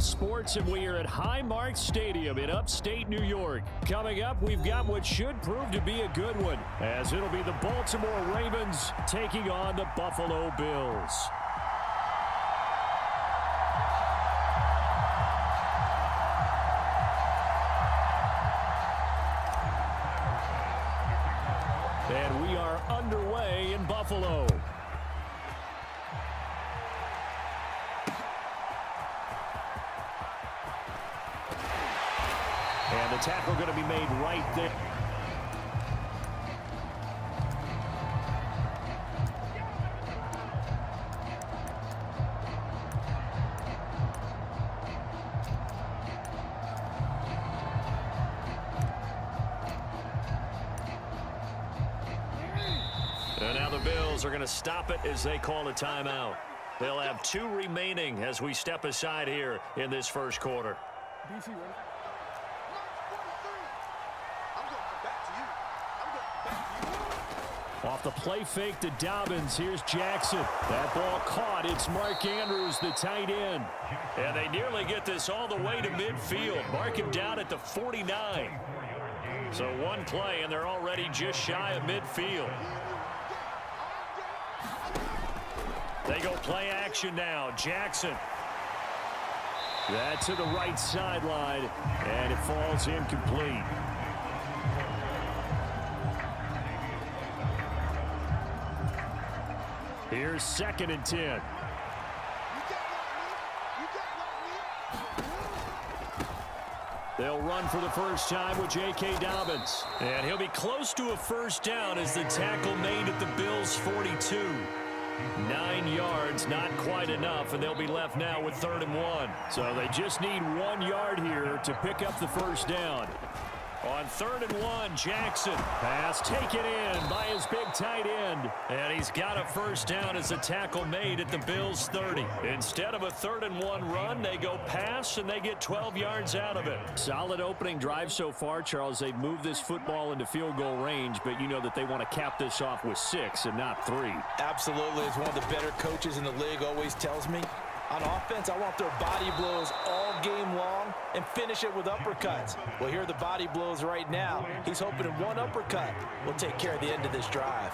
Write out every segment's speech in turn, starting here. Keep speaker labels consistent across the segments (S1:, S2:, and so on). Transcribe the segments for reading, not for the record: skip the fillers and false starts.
S1: Sports, and we are at Highmark Stadium in upstate New York. Coming up, we've got what should prove to be a good one, as it'll be the Baltimore Ravens taking on the Buffalo Bills. And we are underway in Buffalo. And the tackle going to be made right there. And now the Bills are going to stop it as they call a timeout. They'll have 2 remaining as we step aside here in this first quarter. Off the play fake to Dobbins. Here's Jackson. That ball caught. It's Mark Andrews, the tight end. And they nearly get this all the way to midfield. Mark him down at the 49. So one play, and they're already just shy of midfield. They go play action now. Jackson. That to the right sideline, and it falls incomplete. Here's 2nd and 10. They'll run for the first time with J.K. Dobbins. And he'll be close to a first down as the tackle made at the Bills' 42. 9 yards, not quite enough, and they'll be left now with 3rd and 1. So they just need 1 yard here to pick up the first down. On 3rd and 1, Jackson. Pass taken in by his big tight end. And he's got a first down as a tackle made at the Bills' 30. Instead of a 3rd and 1 run, they go pass, and they get 12 yards out of it. Solid opening drive so far, Charles. They've moved this football into field goal range, but you know that they want to cap this off with 6 and not 3.
S2: Absolutely. As one of the better coaches in the league always tells me, on offense, I want their body blows all game long and finish it with uppercuts. Well, here are the body blows right now. He's hoping in one uppercut will take care of the end of this drive.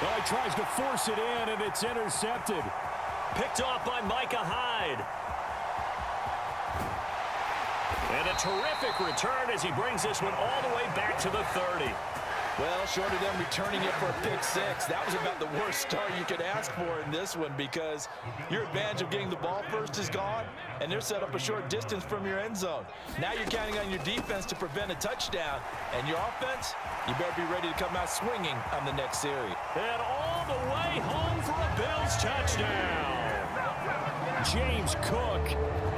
S1: Well, he tries to force it in, and it's intercepted. Picked off by Micah Hyde. And a terrific return as he brings this one all the way back to the 30.
S2: Well, short of them returning it for a pick 6, that was about the worst start you could ask for in this one, because your advantage of getting the ball first is gone, and they're set up a short distance from your end zone. Now you're counting on your defense to prevent a touchdown, and your offense, you better be ready to come out swinging on the next series.
S1: And all the way home for a Bills touchdown. James Cook,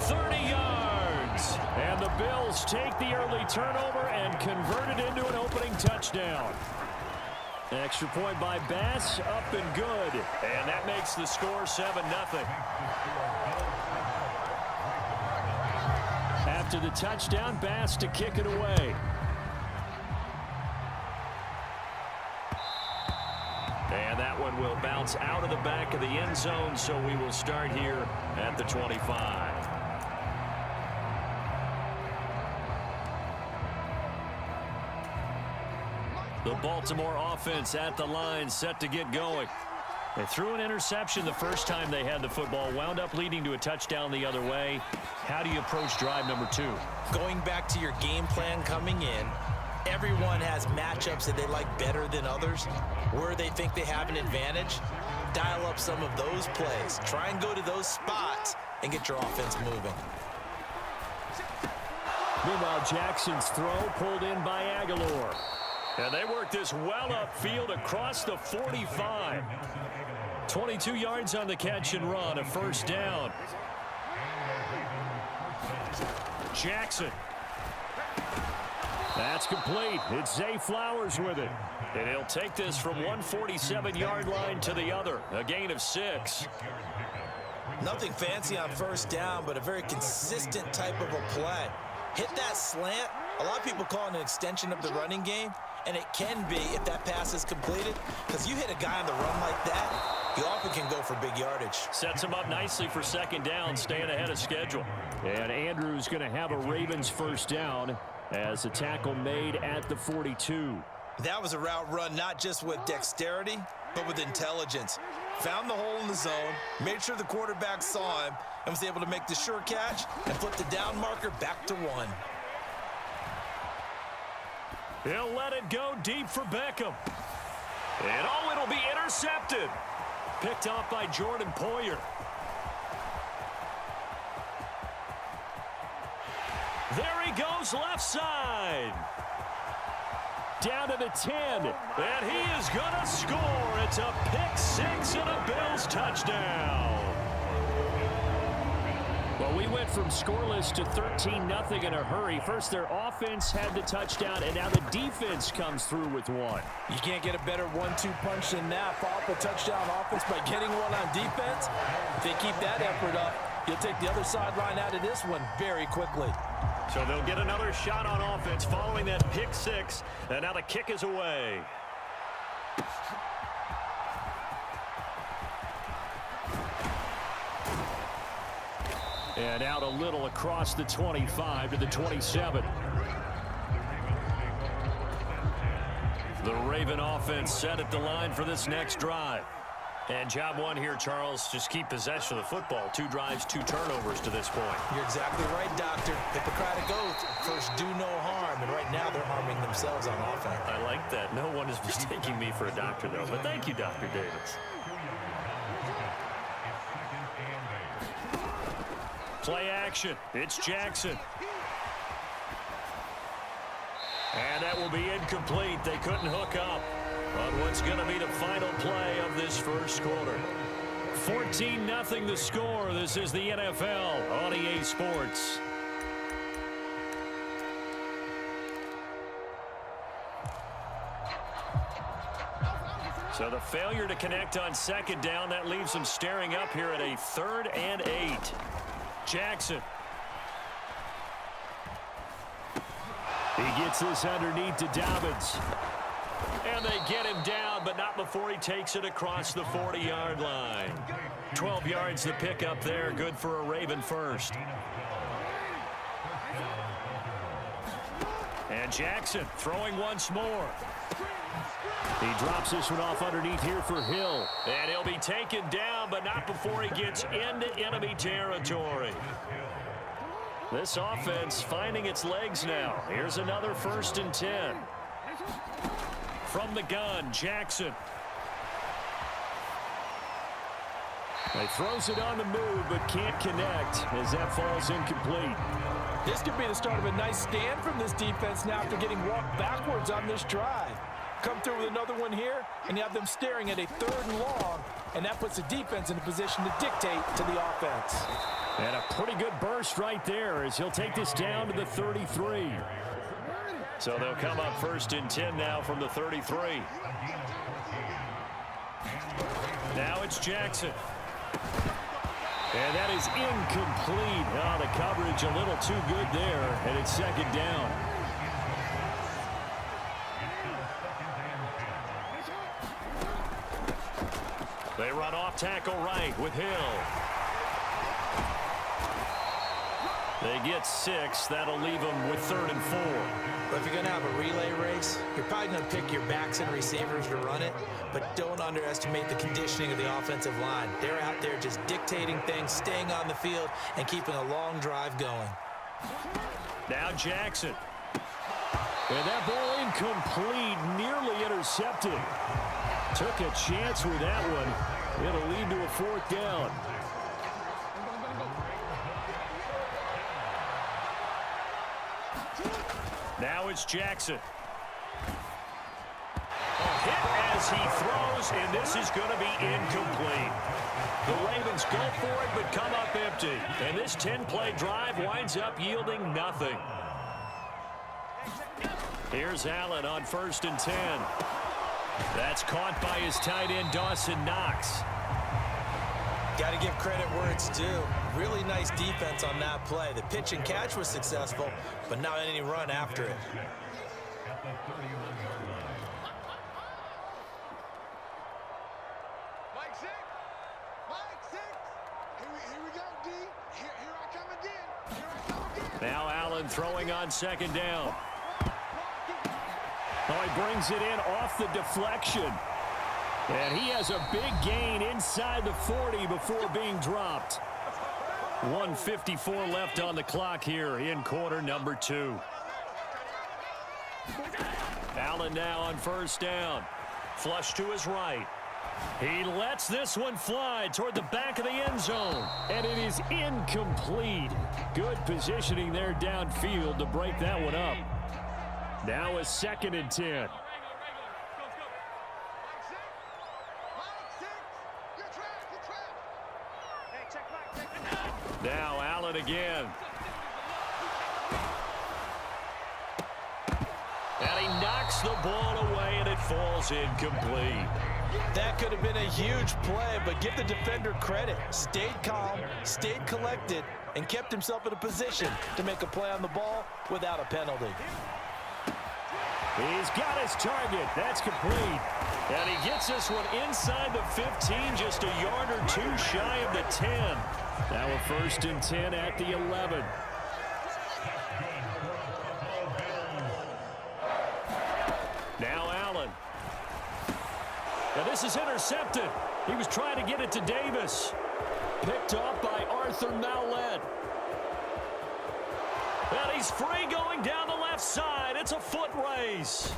S1: 30 yards. And the Bills take the early turnover and convert it into an opening touchdown. Extra point by Bass, up and good. And that makes the score 7-0. After the touchdown, Bass to kick it away. And that one will bounce out of the back of the end zone, so we will start here at the 25. The Baltimore offense at the line, set to get going. They threw an interception the first time they had the football, wound up leading to a touchdown the other way. How do you approach drive number 2?
S2: Going back to your game plan coming in, everyone has matchups that they like better than others. Where they think they have an advantage, dial up some of those plays. Try and go to those spots and get your offense moving.
S1: Meanwhile, Jackson's throw pulled in by Aguilar. And they work this well upfield across the 45. 22 yards on the catch and run, a first down. Jackson. That's complete. It's Zay Flowers with it. And he'll take this from 147-yard line to the other. A gain of 6.
S2: Nothing fancy on first down, but a very consistent type of a play. hit that slant. A lot of people call it an extension of the running game, and it can be if that pass is completed, because you hit a guy on the run like that, you often can go for big yardage.
S1: Sets him up nicely for second down, staying ahead of schedule. And Andrews going to have a Ravens first down as a tackle made at the 42.
S2: That was a route run not just with dexterity, but with intelligence. Found the hole in the zone, made sure the quarterback saw him, and was able to make the sure catch and flip the down marker back to 1.
S1: He'll let it go deep for Beckham. And it'll be intercepted. Picked off by Jordan Poyer. There he goes left side. Down to the 10. And he is going to score. It's a pick six and a Bills touchdown. Well, we went from scoreless to 13-0 in a hurry. First, their offense had the touchdown, and now the defense comes through with one.
S2: You can't get a better 1-2 punch than that. Follow up a touchdown offense by getting one on defense. If they keep that effort up, you'll take the other sideline out of this one very quickly.
S1: So they'll get another shot on offense following that pick six, and now the kick is away. And out a little across the 25 to the 27. The Raven offense set at the line for this next drive. And job one here, Charles, just keep possession of the football. 2 drives, 2 turnovers to this point.
S2: You're exactly right, Doctor. Hippocratic oath, first do no harm. And right now they're harming themselves on offense.
S1: I like that. No one is mistaking me for a doctor, though. But thank you, Dr. Davis. Play action. It's Jackson. And that will be incomplete. They couldn't hook up on what's going to be the final play of this first quarter. 14-0 the score. This is the NFL on EA Sports. So the failure to connect on second down, that leaves them staring up here at a 3rd and 8. Jackson. He gets this underneath to Dobbins. And they get him down, but not before he takes it across the 40-yard line. 12 yards to pick up there. Good for a Raven first. And Jackson throwing once more. He drops this one off underneath here for Hill. And he'll be taken down, but not before he gets into enemy territory. This offense finding its legs now. Here's another 1st and 10. From the gun, Jackson. He throws it on the move, but can't connect as that falls incomplete.
S2: This could be the start of a nice stand from this defense now after getting walked backwards on this drive. Come through with another one here, and you have them staring at a 3rd and long, and that puts the defense in a position to dictate to the offense.
S1: And a pretty good burst right there as he'll take this down to the 33. So they'll come up 1st and 10 now from the 33. Now it's Jackson. And that is incomplete. Oh, the coverage a little too good there, and it's 2nd down. They run off tackle right with Hill. They get 6. That'll leave them with 3rd and 4.
S2: But if you're going to have a relay race, you're probably going to pick your backs and receivers to run it, but don't underestimate the conditioning of the offensive line. They're out there just dictating things, staying on the field, and keeping a long drive going.
S1: Now Jackson. And that ball incomplete, nearly intercepted. Took a chance with that one. It'll lead to a 4th down. Now it's Jackson. Hit as he throws, and this is going to be incomplete. The Ravens go for it, but come up empty. And this 10-play drive winds up yielding nothing. Here's Allen on 1st and 10. That's caught by his tight end, Dawson Knox.
S3: Got to give credit where it's due. Really nice defense on that play. The pitch and catch was successful, but not any run after it.
S1: Now Allen throwing on second down. Oh, he brings it in off the deflection. And he has a big gain inside the 40 before being dropped. 1:54 left on the clock here in quarter number 2. Allen now on first down. Flush to his right. He lets this one fly toward the back of the end zone. And it is incomplete. Good positioning there downfield to break that one up. Now a 2nd and 10. Now Allen again. And he knocks the ball away, and it falls incomplete.
S2: That could have been a huge play, but give the defender credit. Stayed calm, stayed collected, and kept himself in a position to make a play on the ball without a penalty.
S1: He's got his target. That's complete. And he gets this one inside the 15, just a yard or two shy of the 10. Now a 1st and 10 at the 11. Now Allen. Now this is intercepted. He was trying to get it to Davis. Picked off by Arthur Mallett. And he's free going down the left side. It's a foot race.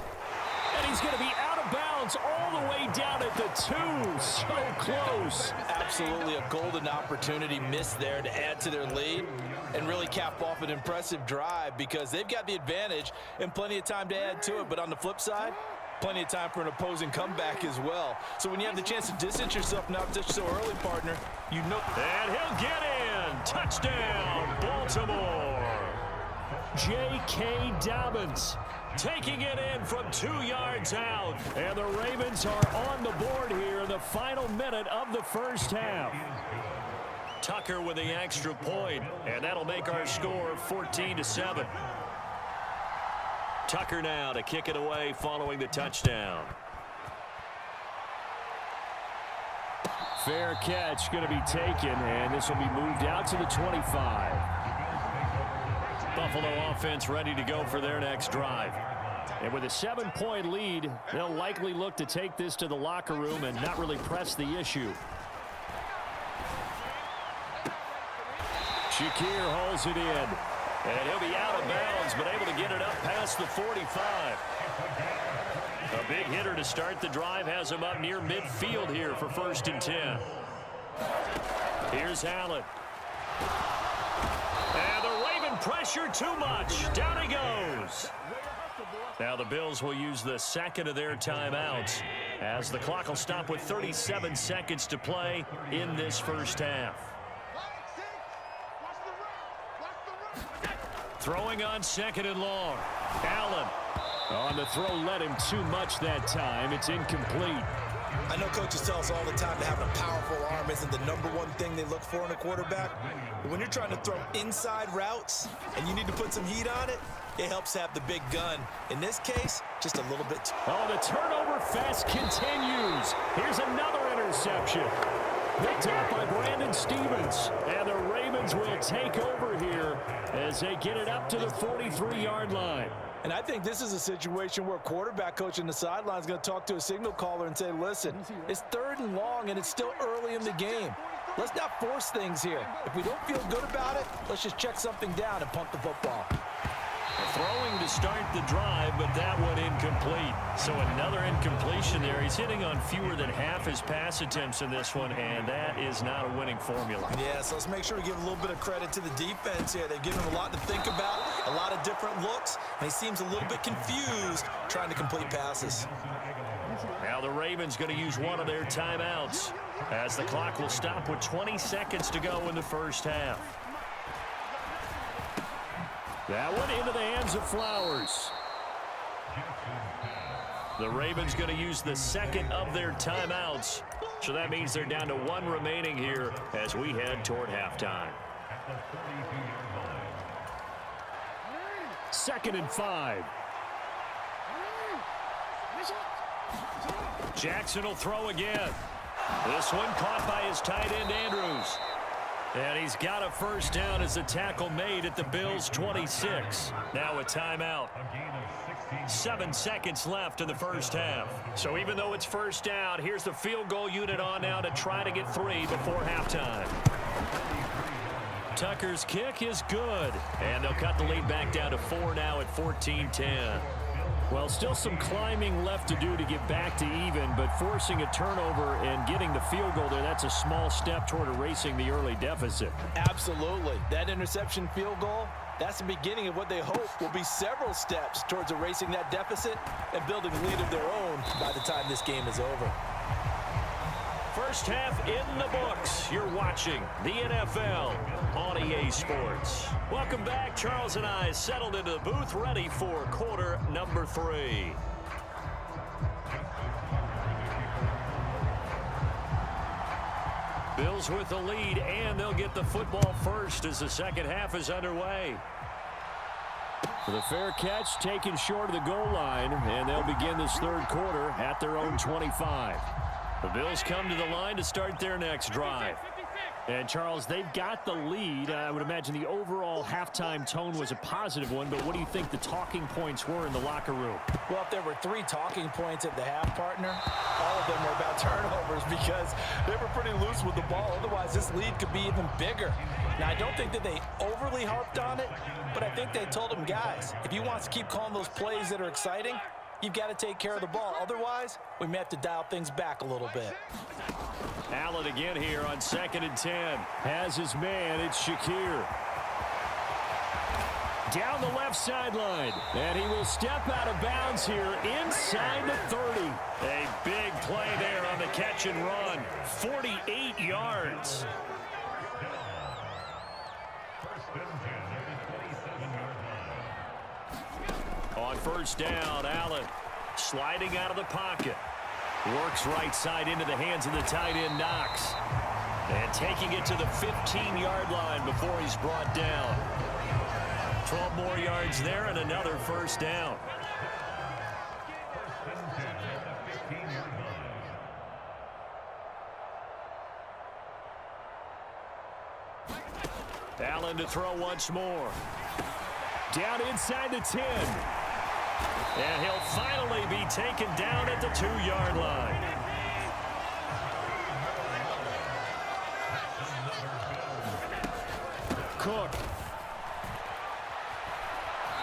S1: And he's going to be out of bounds all the way down at the 2. So close.
S2: Absolutely a golden opportunity missed there to add to their lead and really cap off an impressive drive because they've got the advantage and plenty of time to add to it. But on the flip side, plenty of time for an opposing comeback as well. So when you have the chance to distance yourself now just so early, partner, you know.
S1: And he'll get in. Touchdown, Baltimore. J.K. Dobbins taking it in from 2 yards out. And the Ravens are on the board here in the final minute of the first half. Tucker with the extra point, and that'll make our score 14-7. Tucker now to kick it away following the touchdown. Fair catch going to be taken, and this will be moved out to the 25. Buffalo offense ready to go for their next drive. And with a 7-point lead, they'll likely look to take this to the locker room and not really press the issue. Shakir holds it in. And he'll be out of bounds, but able to get it up past the 45. A big hitter to start the drive has him up near midfield here for 1st and 10. Here's Allen. And the Raven pressure too much. Down he goes. Now the Bills will use the 2nd of their timeouts as the clock will stop with 37 seconds to play in this first half. Throwing on 2nd and long. Allen on the throw, led him too much that time. It's incomplete.
S3: I know coaches tell us all the time that having a powerful arm isn't the #1 thing they look for in a quarterback. But when you're trying to throw inside routes and you need to put some heat on it, it helps have the big gun. In this case, just a little bit.
S1: Oh, the turnover fest continues. Here's another interception. Picked up by Brandon Stevens. And the Ravens will take over here as they get it up to the 43-yard line.
S2: And I think this is a situation where a quarterback coach in the sideline is going to talk to a signal caller and say, listen, it's 3rd and long and it's still early in the game. Let's not force things here. If we don't feel good about it, let's just check something down and punt the football.
S1: Throwing to start the drive, but that one incomplete. So another incompletion there. He's hitting on fewer than half his pass attempts in this one, and that is not a winning formula.
S3: Yeah, so let's make sure we give a little bit of credit to the defense here. They've given him a lot to think about, a lot of different looks, and he seems a little bit confused trying to complete passes.
S1: Now the Ravens going to use one of their timeouts as the clock will stop with 20 seconds to go in the first half. That one into the hands of Flowers. The Ravens going to use the 2nd of their timeouts. So that means they're down to 1 remaining here as we head toward halftime. 2nd and 5. Jackson will throw again. This one caught by his tight end, Andrews. And he's got a first down as the tackle made at the Bills' 26. Now a timeout. 7 seconds left in the first half. So even though it's first down, here's the field goal unit on now to try to get 3 before halftime. Tucker's kick is good. And they'll cut the lead back down to 4 now at 14-10. Well, still some climbing left to do to get back to even, but forcing a turnover and getting the field goal there, that's a small step toward erasing the early deficit.
S2: Absolutely. That interception field goal, that's the beginning of what they hope will be several steps towards erasing that deficit and building a lead of their own by the time this game is over.
S1: First half in the books. You're watching the NFL on EA Sports. Welcome back. Charles and I settled into the booth, ready for quarter number 3. Bills with the lead, and they'll get the football first as the second half is underway. The fair catch taken short of the goal line, and they'll begin this third quarter at their own 25. The Bills come to the line to start their next drive. And, Charles, they've got the lead. I would imagine the overall halftime tone was a positive one, but what do you think the talking points were in the locker room?
S2: Well, if there were 3 talking points at the half, partner, all of them were about turnovers because they were pretty loose with the ball. Otherwise, this lead could be even bigger. Now, I don't think that they overly harped on it, but I think they told them, guys, if you want to keep calling those plays that are exciting, you've got to take care of the ball. Otherwise, we may have to dial things back a little bit.
S1: Allen again here on 2nd and 10. Has his man, it's Shakir. Down the left sideline. And he will step out of bounds here inside the 30. A big play there on the catch and run. 48 yards. On first down, Allen sliding out of the pocket. Works right side into the hands of the tight end, Knox. And taking it to the 15-yard line before he's brought down. 12 more yards there and another first down. Allen to throw once more. Down inside the 10. And he'll finally be taken down at the 2-yard line. Cook.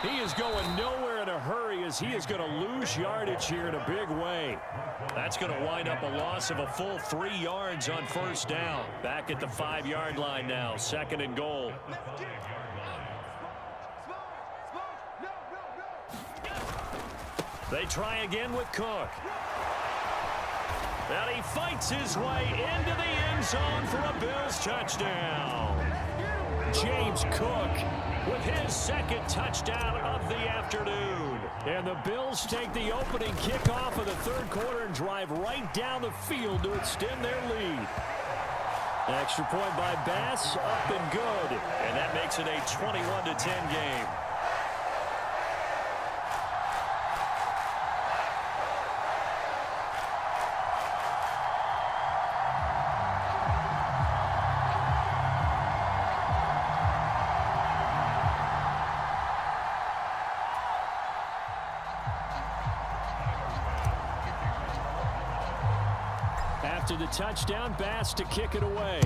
S1: He is going nowhere in a hurry as he is going to lose yardage here in a big way. That's going to wind up a loss of a full 3 yards on first down. Back at the 5-yard line now, 2nd and goal. They try again with Cook. And he fights his way into the end zone for a Bills touchdown. James Cook with his 2nd touchdown of the afternoon. And the Bills take the opening kickoff of the third quarter and drive right down the field to extend their lead. An extra point by Bass, up and good. And that makes it a 21-10 game. After the touchdown, Bass to kick it away.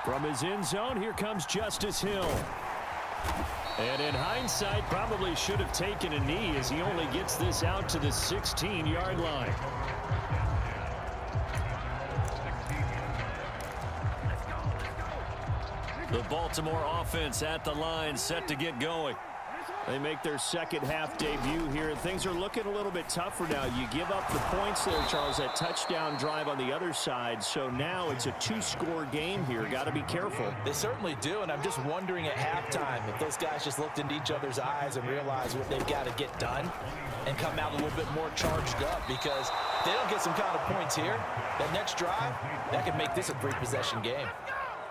S1: From his end zone, here comes Justice Hill. And in hindsight, probably should have taken a knee as he only gets this out to the 16-yard line. The Baltimore offense at the line, set to get going. They make their second half debut here. Things are looking a little bit tougher now. You give up the points there, Charles, that touchdown drive on the other side. So now it's a two-score game here. Got to be careful.
S2: They certainly do, and I'm just wondering at halftime if those guys just looked into each other's eyes and realized what they've got to get done and come out a little bit more charged up, because if they don't get some kind of points here, that next drive, that could make this a three-possession game.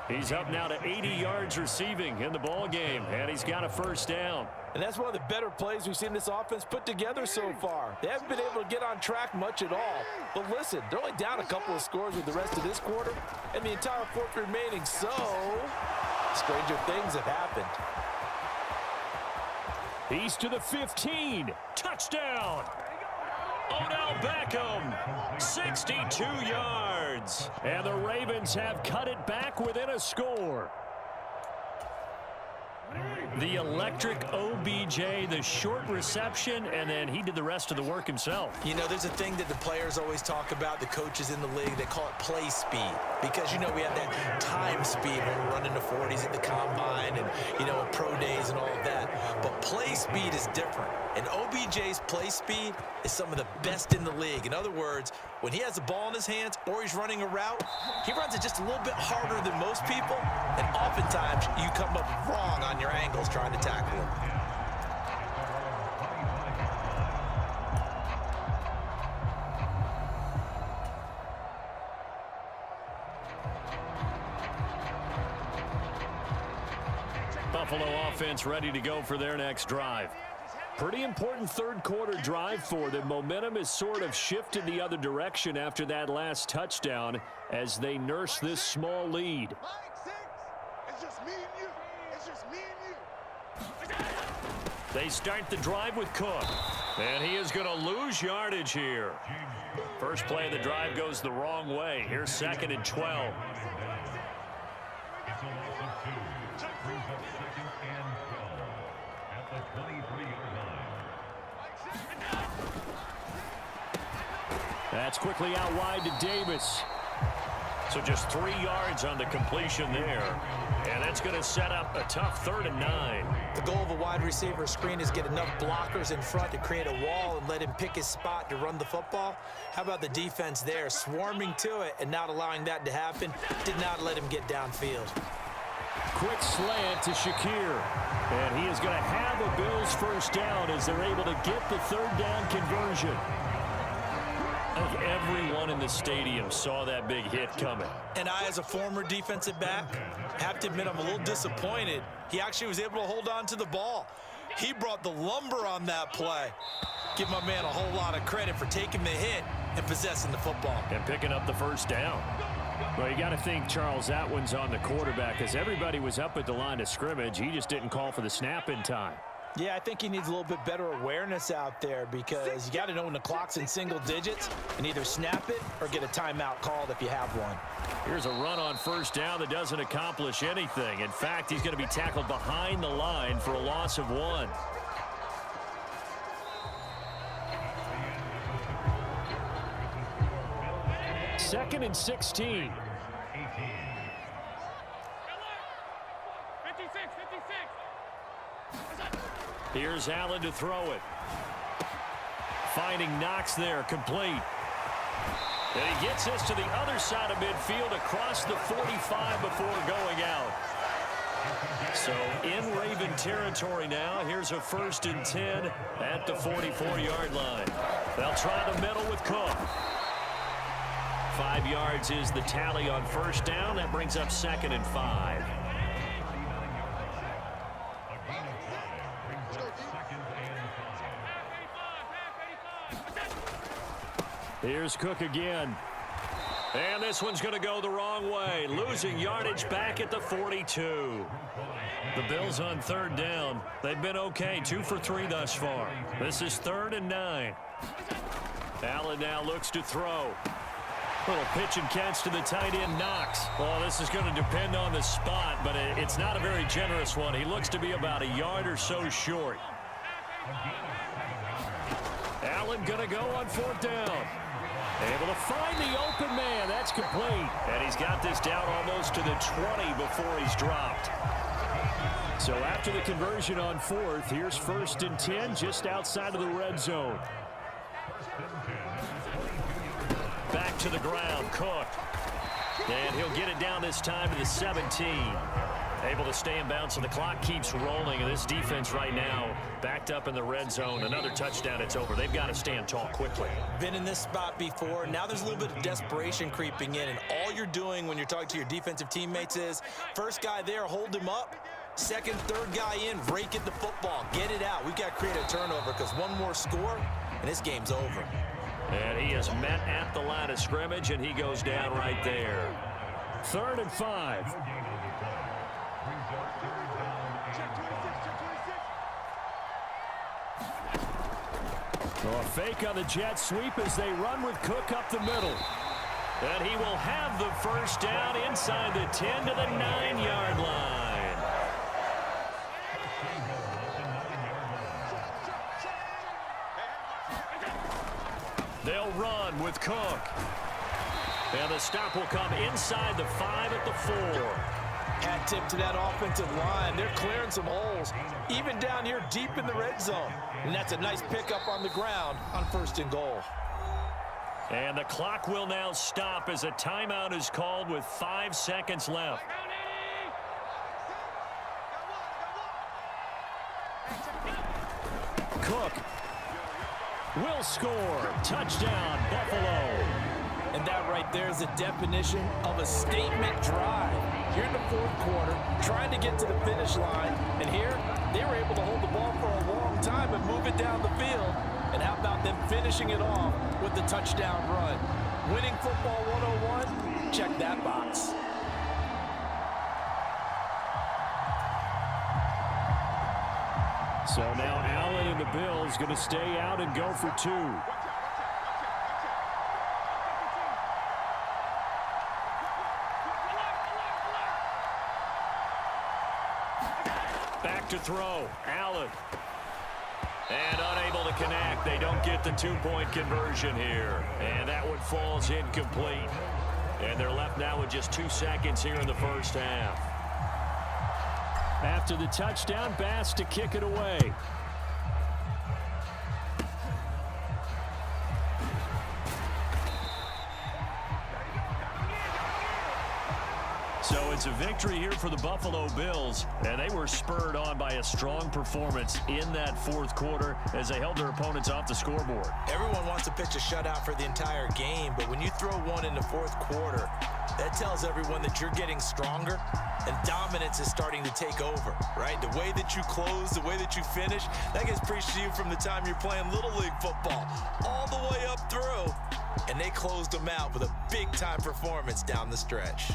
S1: He's up now to 80 yards receiving in the ball game, and he's got a first down.
S2: And that's one of the better plays we've seen this offense put together so far. They haven't been able to get on track much at all. But listen, they're only down a couple of scores with the rest of this quarter, and the entire fourth remaining, so stranger things have happened.
S1: He's to the 15. Touchdown! Odell Beckham, 62 yards. And the Ravens have cut it back within a score. The electric OBJ, the short reception, and then he did the rest of the work himself.
S3: You know, there's a thing that the players always talk about, the coaches in the league, they call it play speed. Because, you know, we have that time speed when we're running the 40s at the combine and, you know, pro days and all of that. But play speed is different. And OBJ's play speed is some of the best in the league. In other words, when he has the ball in his hands or he's running a route, he runs it just a little bit harder than most people. And oftentimes, you come up wrong on your angles trying to tackle him.
S1: Buffalo offense ready to go for their next drive. Pretty important third quarter drive for them. Momentum has sort of shifted the other direction after that last touchdown as they nurse this small lead. They start the drive with Cook, and he is going to lose yardage here. First play of the drive goes the wrong way. Here's 2nd and 12. That's quickly out wide to Davis. So just 3 yards on the completion there. And that's going to set up a tough 3rd and 9.
S3: The goal of a wide receiver screen is get enough blockers in front to create a wall and let him pick his spot to run the football. How about the defense there, swarming to it and not allowing that to happen? Did not let him get downfield.
S1: Quick slant to Shakir. And he is going to have a Bills first down as they're able to get the 3rd down conversion. Everyone in the stadium saw that big hit coming.
S3: And I, as a former defensive back, have to admit I'm a little disappointed. He actually was able to hold on to the ball. He brought the lumber on that play. Give my man a whole lot of credit for taking the hit and possessing the football.
S1: And picking up the first down. Well, you got to think, Charles, that one's on the quarterback as everybody was up at the line of scrimmage. He just didn't call for the snap in time.
S3: Yeah, I think he needs a little bit better awareness out there because you got to know when the clock's in single digits and either snap it or get a timeout called if you have one.
S1: Here's a run on first down that doesn't accomplish anything. In fact, he's going to be tackled behind the line for a loss of 1. Second and 16. Here's Allen to throw it. Finding Knox there, complete. And he gets us to the other side of midfield across the 45 before going out. So in Raven territory now. Here's a 1st and 10 at the 44-yard line. They'll try the middle with Cook. 5 yards is the tally on first down. That brings up 2nd and 5. Here's Cook again. And this one's going to go the wrong way. Losing yardage back at the 42. The Bills on 3rd down. They've been okay. 2 for 3 thus far. This is 3rd and 9. Allen now looks to throw. Little pitch and catch to the tight end, Knox. Well, this is going to depend on the spot, but it's not a very generous one. He looks to be about a yard or so short. Allen going to go on 4th down. Able to find the open man. That's complete. And he's got this down almost to the 20 before he's dropped. So after the conversion on fourth, here's 1st and 10 just outside of the red zone. Back to the ground, Cook. And he'll get it down this time to the 17. Able to stay in bounds, so the clock keeps rolling. And this defense right now backed up in the red zone. Another touchdown, it's over. They've got to stand tall quickly.
S3: Been in this spot before. Now there's a little bit of desperation creeping in. And all you're doing when you're talking to your defensive teammates is, first guy there, hold him up. Second, third guy in, rake at the football. Get it out. We've got to create a turnover because one more score, and this game's over.
S1: And he is met at the line of scrimmage, and he goes down right there. 3rd and 5. A fake on the jet sweep as they run with Cook up the middle. And he will have the first down inside the 10 to the 9-yard line. They'll run with Cook. And the stop will come inside the 5 at the 4.
S2: Hat tip to that offensive line. They're clearing some holes, even down here deep in the red zone. And that's a nice pickup on the ground on 1st and goal.
S1: And the clock will now stop as a timeout is called with 5 seconds left. Cook will score. Touchdown, Buffalo.
S2: And that right there is the definition of a statement drive. Here in the 4th quarter, trying to get to the finish line. And here, they were able to hold the ball for a long time and move it down the field. And how about them finishing it off with the touchdown run? Winning football 101? Check that box.
S1: So now Allen and the Bills going to stay out and go for 2. Back to throw. Allen. And unable to connect. They don't get the 2-point conversion here. And that one falls incomplete. And they're left now with just 2 seconds here in the first half. After the touchdown, Bass to kick it away. So it's a victory here for the Buffalo Bills, and they were spurred on by a strong performance in that 4th quarter as they held their opponents off the scoreboard.
S3: Everyone wants to pitch a shutout for the entire game, but when you throw one in the 4th quarter, that tells everyone that you're getting stronger and dominance is starting to take over, right? The way that you close, the way that you finish, that gets preached to you from the time you're playing Little League football all the way up through, and they closed them out with a big-time performance down the stretch.